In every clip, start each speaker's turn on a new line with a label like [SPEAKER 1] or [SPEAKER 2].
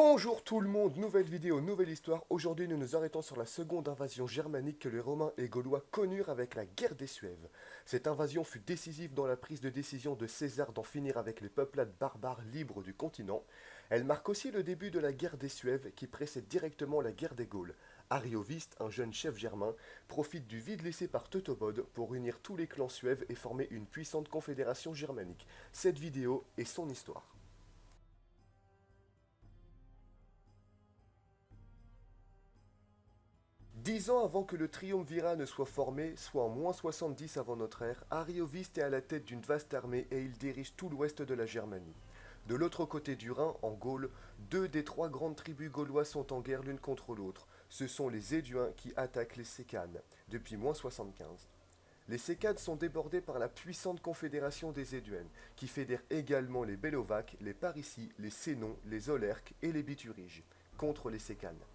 [SPEAKER 1] Bonjour tout le monde, nouvelle vidéo, nouvelle histoire. Aujourd'hui nous nous arrêtons sur la seconde invasion germanique que les Romains et Gaulois connurent avec la guerre des Suèves. Cette invasion fut décisive dans la prise de décision de César d'en finir avec les peuplades barbares libres du continent. Elle marque aussi le début de la guerre des Suèves qui précède directement la guerre des Gaules. Arioviste, un jeune chef germain, profite du vide laissé par Teutobod pour unir tous les clans suèves et former une puissante confédération germanique. Cette vidéo est son histoire. 10 ans avant que le triumvirat ne soit formé, soit en -70 avant notre ère, Arioviste est à la tête d'une vaste armée et il dirige tout l'ouest de la Germanie. De l'autre côté du Rhin, en Gaule, deux des trois grandes tribus gauloises sont en guerre l'une contre l'autre. Ce sont les Éduins qui attaquent les Sécanes, depuis -75. Les Sécanes sont débordés par la puissante confédération des Éduènes, qui fédère également les Bellovaques, les Parisii, les Sénons, les Aulerques et les Bituriges, contre les Sécanes.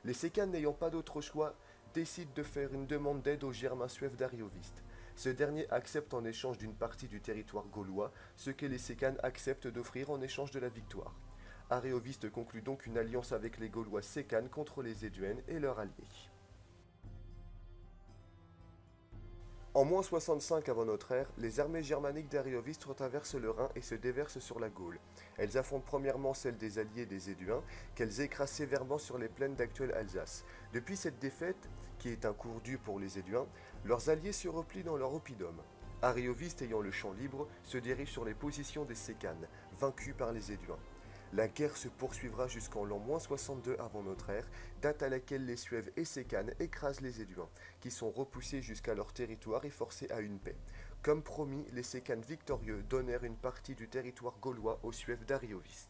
[SPEAKER 1] Les Sécanes n'ayant pas d'autre choix, décident de faire une demande d'aide au Germain suève d'Arioviste. Ce dernier accepte en échange d'une partie du territoire gaulois, ce que les Sécanes acceptent d'offrir en échange de la victoire. Arioviste conclut donc une alliance avec les Gaulois Sécanes contre les Éduènes et leurs alliés. En -65 avant notre ère, les armées germaniques d'Arioviste retraversent le Rhin et se déversent sur la Gaule. Elles affrontent premièrement celles des alliés des Éduins, qu'elles écrasent sévèrement sur les plaines d'actuelle Alsace. Depuis cette défaite, qui est un cours dur pour les Éduins, leurs alliés se replient dans leur oppidum. Arioviste, ayant le champ libre, se dirige sur les positions des Sécanes, vaincus par les Éduins. La guerre se poursuivra jusqu'en l'an -62 avant notre ère, date à laquelle les Suèves et Sécanes écrasent les Éduins, qui sont repoussés jusqu'à leur territoire et forcés à une paix. Comme promis, les Sécanes victorieux donnèrent une partie du territoire gaulois aux Suèves d'Arioviste.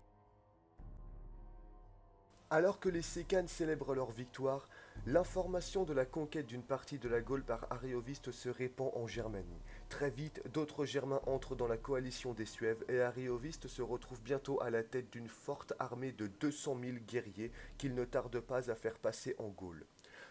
[SPEAKER 1] Alors que les Sécanes célèbrent leur victoire, l'information de la conquête d'une partie de la Gaule par Arioviste se répand en Germanie. Très vite, d'autres Germains entrent dans la coalition des Suèves et Arioviste se retrouve bientôt à la tête d'une forte armée de 200 000 guerriers qu'il ne tarde pas à faire passer en Gaule.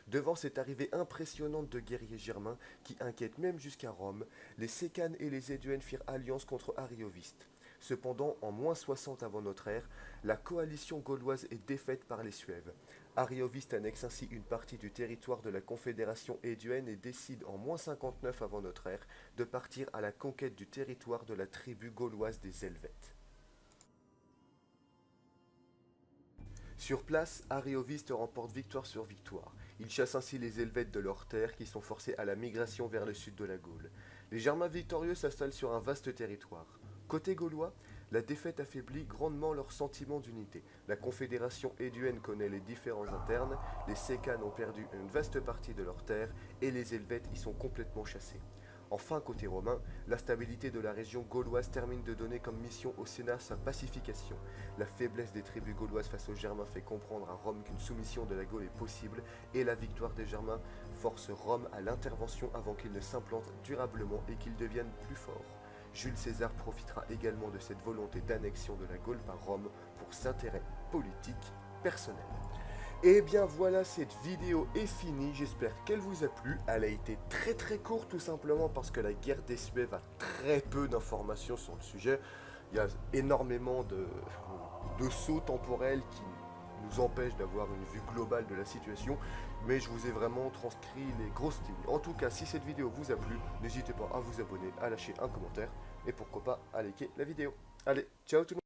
[SPEAKER 1] Devant cette arrivée impressionnante de guerriers germains qui inquiètent même jusqu'à Rome, les Sécanes et les Éduènes firent alliance contre Arioviste. Cependant, en -60 avant notre ère, la coalition gauloise est défaite par les Suèves. Arioviste annexe ainsi une partie du territoire de la confédération éduène et décide en -59 avant notre ère de partir à la conquête du territoire de la tribu gauloise des Helvètes. Sur place, Arioviste remporte victoire sur victoire. Il chasse ainsi les Helvètes de leurs terres qui sont forcés à la migration vers le sud de la Gaule. Les Germains victorieux s'installent sur un vaste territoire. Côté gaulois, la défaite affaiblit grandement leur sentiment d'unité. La confédération éduène connaît les différends internes, les Sécanes ont perdu une vaste partie de leurs terres et les Helvètes y sont complètement chassés. Enfin, côté romain, la stabilité de la région gauloise termine de donner comme mission au Sénat sa pacification. La faiblesse des tribus gauloises face aux Germains fait comprendre à Rome qu'une soumission de la Gaule est possible et la victoire des Germains force Rome à l'intervention avant qu'il ne s'implante durablement et qu'il devienne plus fort. Jules César profitera également de cette volonté d'annexion de la Gaule par Rome pour ses intérêts politiques personnels. Et bien voilà, cette vidéo est finie, j'espère qu'elle vous a plu. Elle a été très courte tout simplement parce que la guerre des Suèves a très peu d'informations sur le sujet. Il y a énormément de sauts temporels qui nous empêchent d'avoir une vue globale de la situation, mais je vous ai vraiment transcrit les grosses lignes. En tout cas, si cette vidéo vous a plu, n'hésitez pas à vous abonner, à lâcher un commentaire, et pourquoi pas à liker la vidéo. Allez, ciao tout le monde!